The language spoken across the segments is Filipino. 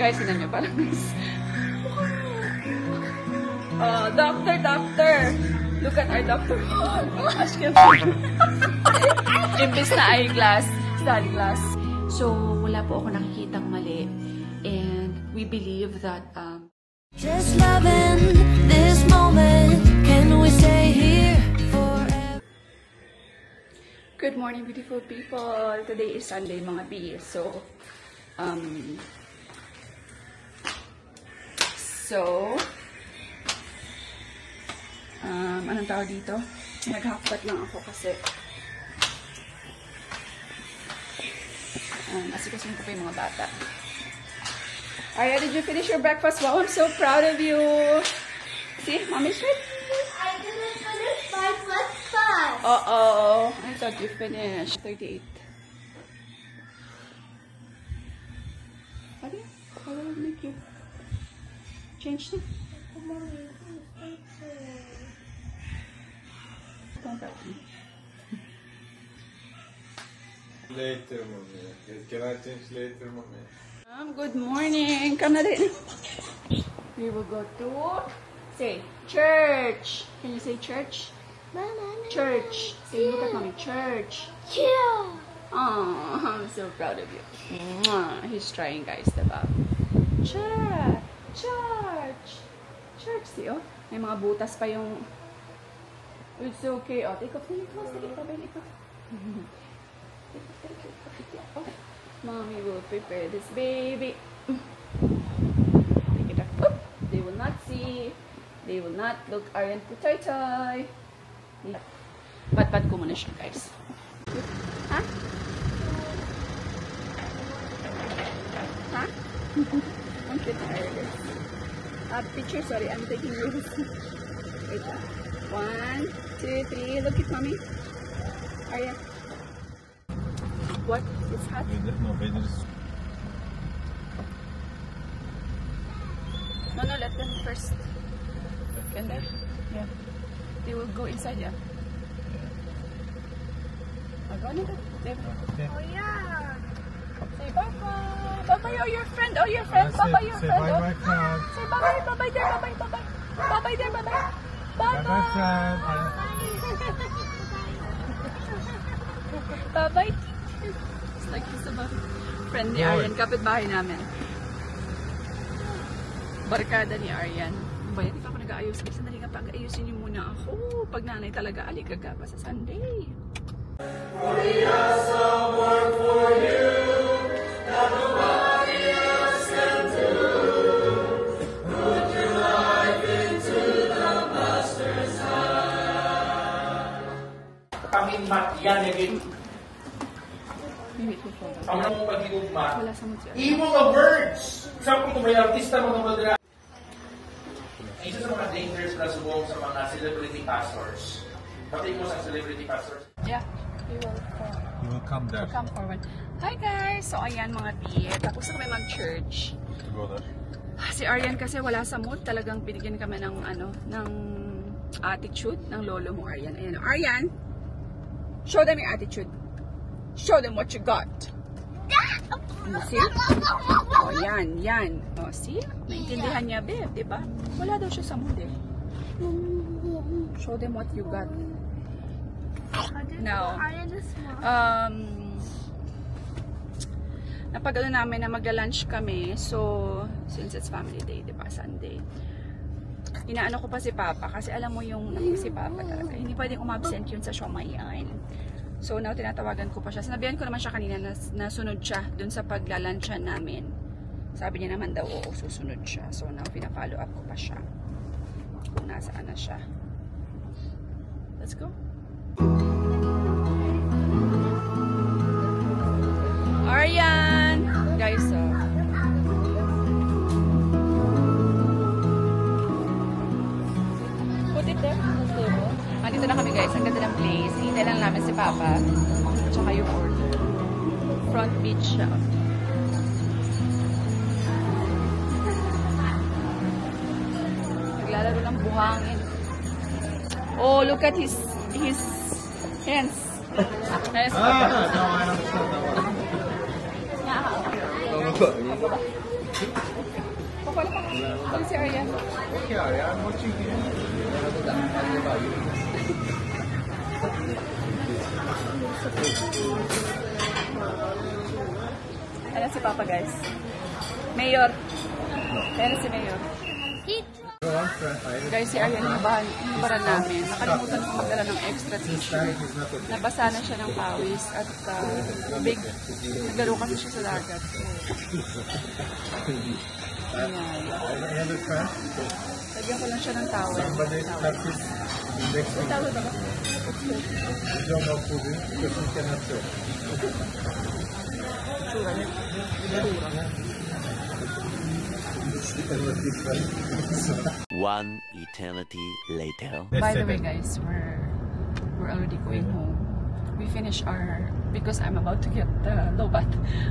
Guys, sinan nyo parang doctor! Look at our doctor. Imbis na eyeglass, study glass. So, wala po ako nakikitang mali. And we believe that, just loving this moment, can we stay here forever? Good morning, beautiful people. Today is Sunday, mga B. So, anong tawag dito? Nag-half-cut lang ako kasi asikasuhin ko pa yung mga bata. Arya, did you finish your breakfast? Wow, I'm so proud of you. See, mommy's ready. I didn't finish my breakfast. Uh-oh. I thought you finished. 38. Arya, how will I make you change them? Don't touch me. Later, mommy. Can I change later, mommy? Good morning. Come na din. We will go to, say, church. Can you say church? Mama. Church. Say, look at mommy. Church. Yeah. Oh, I'm so proud of you. Mwah. He's trying, guys, diba? Church. Church. Church. See, oh. May mga butas pa yung... It's okay. Oh, take off. Take off. Take off. Take off. Oh. Mommy will prepare this baby. Take it up. Oop. They will not see. They will not look. Aryan, toy. Pat-pat ko muna siya, guys. Ha? Ha? I'm getting tired. Picture, sorry. I'm taking this. Wait. 1, 2, 3. Look at mommy. Aryan. What? It's hot? No, No, let them first. Can they? Yeah. They will go inside, yeah. Go on. Okay. Oh yeah. Say bye-bye. Bye-bye, oh, your friend. Oh, your friend. Bye-bye, your Say friend. bye-bye, friend. Say bye-bye. Bye-bye there. Bye-bye. Bye-bye. Bye-bye there. Bye-bye. Bye-bye, Bye-bye. friend. Bye-bye. It's like he's about friend ni Aryan. Kapitbahay namin. Barkada ni Aryan. Bayan, di pa ako nag-aayos. Kasi sandali nga pag-ayusin niyo muna ako. Pag nanay talaga, aligaga pa sa Sunday. We have some work for you that nobody else can do. Put your life into the Master's hand. Pangimmat yan, David. Maybe ito po. Ang mga pag-iugma. Wala sa mga siya. Imo nga words. Example, kung may artista mga madra. Isa sa mga dangers na subong sa mga celebrity pastors. Pati mo sa celebrity pastors. Yeah. We will You will come there. come forward. Hi guys! So ayan mga tiye. Tapos na kami mag-church. Go there. Si Aryan kasi wala sa mood. Talagang binigyan kami ng ng attitude ng lolo mo, Aryan. Ayan. Aryan! Show them your attitude. Show them what you got. See? Oh, yan. Oh, see? Naintindihan niya, babe, di ba? Wala daw siya sa mood eh. Show them what you got. Now, napag-ano namin na magla-lunch kami. So, since it's family day, di ba? Sunday. Inaano ko pa si Papa kasi alam mo yung si Papa talaga. Hindi pwedeng umabsent yun sa Shomayan. So, now, tinatawagan ko pa siya. Sinabihan ko naman siya kanina na nasunod siya dun sa paglalancha namin. Sabi niya naman daw, oo, susunod siya. So, now, pina-follow up ko pa siya. Kung nasaan na siya. Let's go. Aryan! Guys, put it there. Andito na kami guys. Ang ganda ng place. Hintay lang namin si Papa. Tsaka yung order. Front beach siya. Naglalaro ng buhangin. Oh, look at his hands. Yes, No, I understand that one. Wala pa. Wala si Arya. Okay, I'm watching here. Ayan si Papa, guys. Mayor. Ayan si Mayor. Guys, si Arya hinibaran namin. Nakalimutan ko magdala ng extra tissue. Nabasa na siya ng pawis at big. Naglaro kasi siya sa dagat. Ayan. Lagyan ko lang siya ng towel. Towel ba ba? Tsura niya. One eternity later. By the way, guys, we're already going home. We finished our, because I'm about to get the lobat.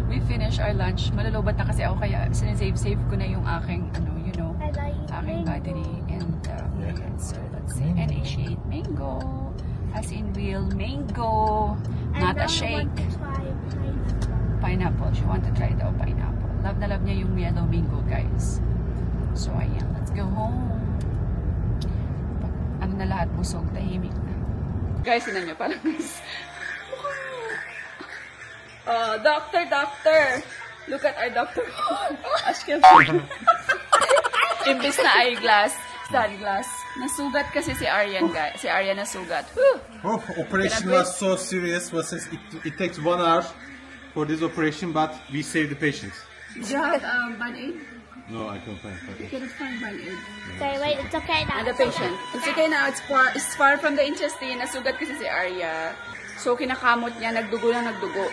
We finished our lunch. Malalobat na kasi ako, kaya sinisave ko na yung aking, you know, aking battery. And, ayan, so let's see. NH8 mango. As in real mango. Not a shake. Pineapple. She want to try daw pineapple. Love na love niya yung yellow mango, guys. So, ayan. Let's go home. Ano na lahat, busog, tahimik na. Guys, yun nyo, parang doctor! Look at our doctor. Ashkel. Imbis na eyeglass, sunglass. Nasugat kasi si Aryan, guys. Si Aryan nasugat. Whew! Oh, operation was so serious. It takes 1 hour for this operation, but we saved the patient. Did you have Band-Aid? No, I can't find. You couldn't find Band-Aid. Okay, wait, it's okay now. And the patient. It's okay now. It's far from the intestine. Nasugat kasi si Arya. So, kinakamot niya. Nagdugo lang nagdugo.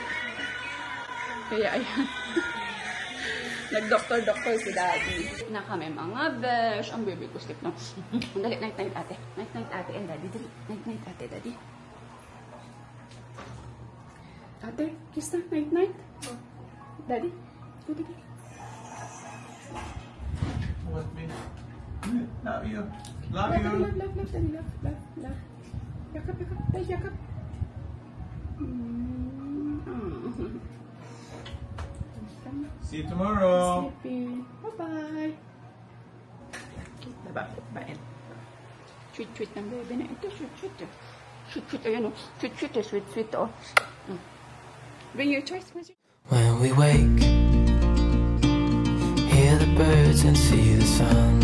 Kaya, ayan. Nag-doctor si Daddy. Na kami mga besh. Ang baby ko skip na. Dali, night-night ate. Night-night ate and Daddy. Dali, night-night ate, Daddy. Ate, kiss na. Night-night. Daddy, go, Daddy. What me? Love you. Love you. Love, Daddy, love. Yakap. Ay, yakap. See you tomorrow. Sleepy. Bye-bye. Bye-bye. Sweet ng baby na ito. Sweet. Sweet, ayan o. Sweet, oh. Bring your choice. When we wake, hear the birds and see the sun.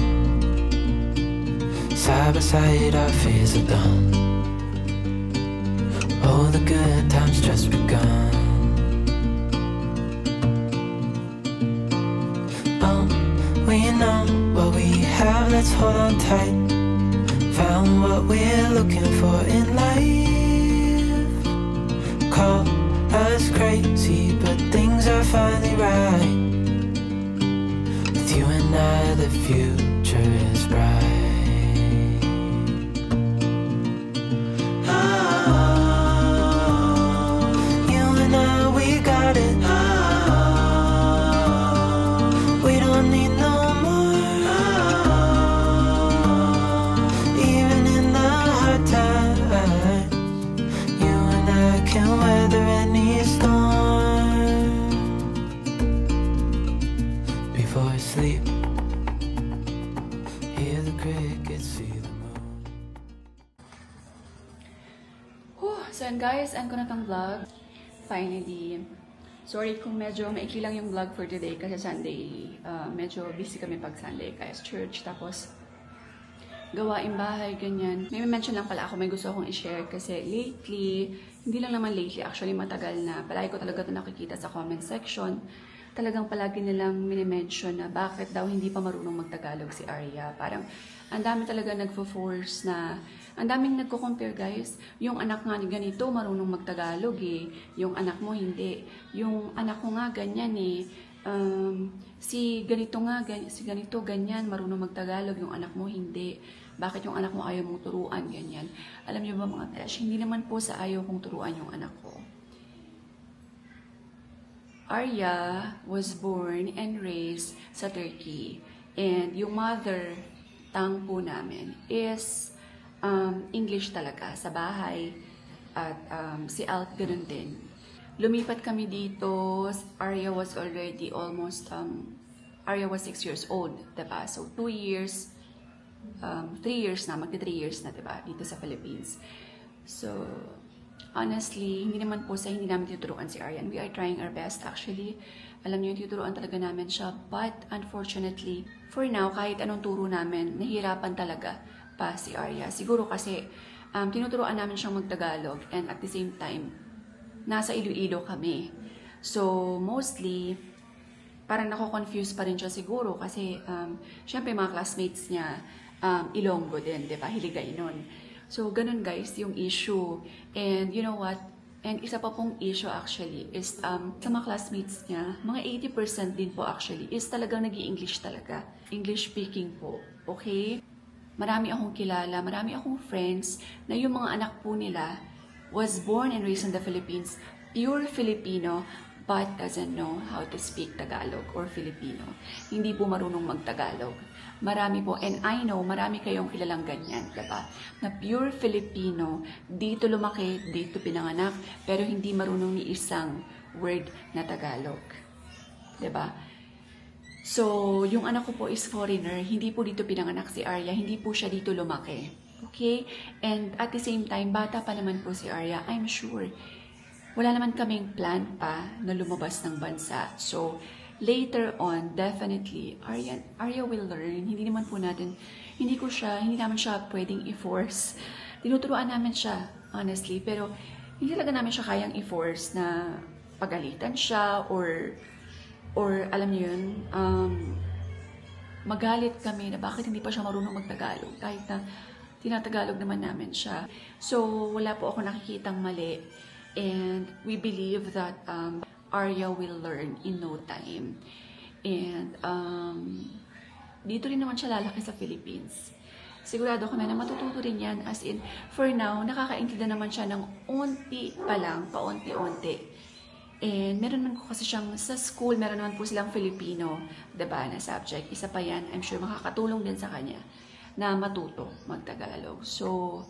Side by side our fears are done. Oh, the good times just begun. Oh, we know what we have, let's hold on tight. Found what we're looking for in life. Call us crazy, but things are finally right. With you and I, the future is bright. You and I, we got it. We don't need no more. Even in the hard times, you and I can weather any storm. Before I sleep, hear the crickets, see the moon. So yan guys, end ko na tong vlog. Finally. Sorry kung medyo maikli lang yung vlog for today kasi Sunday, medyo busy kami pag Sunday guys. Church, tapos gawain bahay, ganyan. May mention lang pala ako, may gusto akong i-share kasi lately, hindi lang naman lately, actually matagal na, palagi ko talaga ito nakikita sa comment section. Talagang palagi nilang minimension na bakit daw hindi pa marunong magtagalog si Arya. Parang ang dami talaga nagfo-force na, ang daming nagko-compare guys. Yung anak nga ni ganito marunong magtagalog eh. Yung anak mo hindi. Yung anak ko nga ganyan eh. Si ganito ganyan marunong magtagalog. Yung anak mo hindi. Bakit yung anak mo ayaw mong turuan ganyan? Alam niyo ba mga besh, hindi naman po sa ayaw kong turuan yung anak ko. Arya was born and raised sa Turkey. And yung mother tongue po namin is English talaga sa bahay. At si Alt ganun din. Lumipat kami dito. Arya was already almost Arya was 6 years old, diba? So 2 years, 3 years na, magti 3 years na, diba? Dito sa Philippines. So, honestly, hindi naman po hindi namin tinuturuan si Arya. We are trying our best, actually. Alam niyo, tinuturuan talaga namin siya. But, unfortunately, for now, kahit anong turo namin, nahihirapan talaga pa si Arya. Siguro kasi, tinuturuan namin siyang mag-Tagalog and at the same time, nasa Iloilo kami. So, mostly, parang nako-confuse pa rin siya siguro kasi, syempre, mga classmates niya, Ilonggo din, di ba? Hiligay nun. So, ganun guys, yung issue. And you know what? And isa pa pong issue actually is sa mga classmates niya, mga 80% din po actually is talagang nag-i-English talaga. English speaking po. Okay? Marami akong kilala, marami akong friends na yung mga anak po nila was born and raised in the Philippines, pure Filipino, but doesn't know how to speak Tagalog or Filipino. Hindi po marunong mag-Tagalog. Marami po, and I know, marami kayong kilalang ganyan, diba? Na pure Filipino, dito lumaki, dito pinanganak, pero hindi marunong ni isang word na Tagalog. Diba? So, yung anak ko po is foreigner, hindi po dito pinanganak si Arya, hindi po siya dito lumaki. Okay? And at the same time, bata pa naman po si Arya, I'm sure. Wala naman kaming plan pa na lumabas ng bansa. So, later on, definitely, Arya will learn. Hindi naman po natin, hindi naman siya pwedeng i-force. Tinuturuan namin siya, honestly, pero hindi talaga namin siya kayang i-force na pagalitan siya or alam niyo yun, magalit kami na bakit hindi pa siya marunong mag-Tagalog kahit na tinatagalog naman namin siya. So, wala po ako nakikitang mali. And we believe that Arya will learn in no time. And dito rin naman siya lalaki sa Philippines. Sigurado kami na matututo rin yan. As in, for now, nakakaintindi naman siya ng unti pa lang, paunti-unti. And meron naman ko kasi siyang sa school, meron naman po silang Filipino, diba, na subject. Isa pa yan, I'm sure makakatulong din sa kanya na matuto mag-Tagalog. So,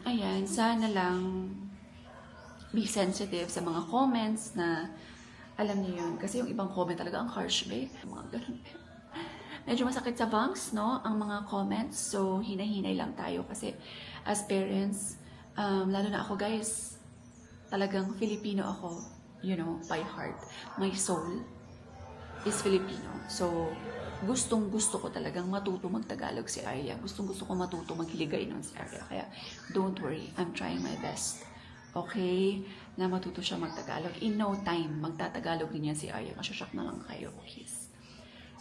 ayan, sana lang be sensitive sa mga comments na alam niyo yun. Kasi yung ibang comment talaga ang harsh, babe. Mga ganun. Medyo masakit sa bangs, no? Ang mga comments. So, hinay-hinay lang tayo. Kasi as parents, lalo na ako, guys, talagang Filipino ako, you know, by heart. My soul is Filipino. So, gustong-gusto ko talagang matuto mag-Tagalog si Arya. Gustong-gusto ko matuto maghiligay nun si Arya. Kaya, don't worry. I'm trying my best. Okay? Na matuto siya mag-Tagalog. In no time, magtatagalog din yan si Arya. Masyashock na lang kayo. Please.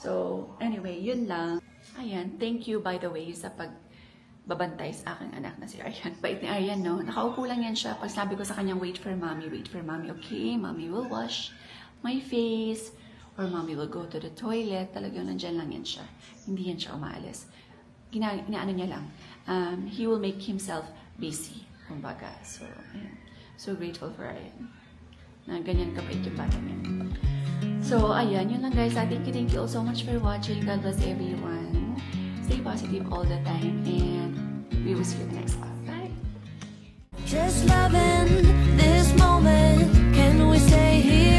So, anyway, yun lang. Ayan, thank you by the way sa pagbabantay sa aking anak na si Aryan. Bait ni Aryan, no? Nakaupo lang yan siya. Pag sabi ko sa kanyang, wait for mommy, okay? Mommy will wash my face. Or mommy will go to the toilet. Talagang nandyan lang yan siya. Hindi yan siya umaalis. Inaano niya lang. He will make himself busy. Kumbaga. So, ayan. So grateful for Aryan. Na ganyan kapait yung bata niya. So, ayan. Yun lang guys. Thank you all so much for watching. God bless everyone. Stay positive all the time. And we will see you in the next one. Bye! Just loving this moment. Can we stay here?